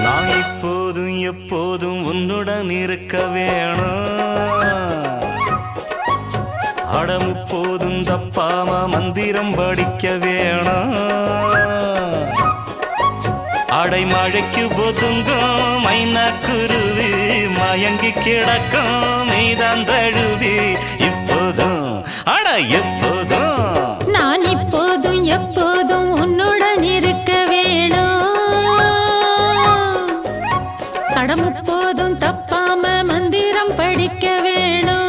நான் இப்போதும் எப்போதும் உன்னுடன் இருக்க வேணும். அடம் போதும் தப்பாம மந்திரம் படிக்க வேணும். அடைமழைக்கு ஒதுங்கும் மைனா குருவி மயங்கி கிடக்கும் மீதான் தழுவி இப்போதும் அட எப்போதும் நான் இப்போதும் எப்போதும் உன்னுடன் இருக்க வேணும். அடம் போதும் தப்பாம மந்திரம் படிக்க வேணும்.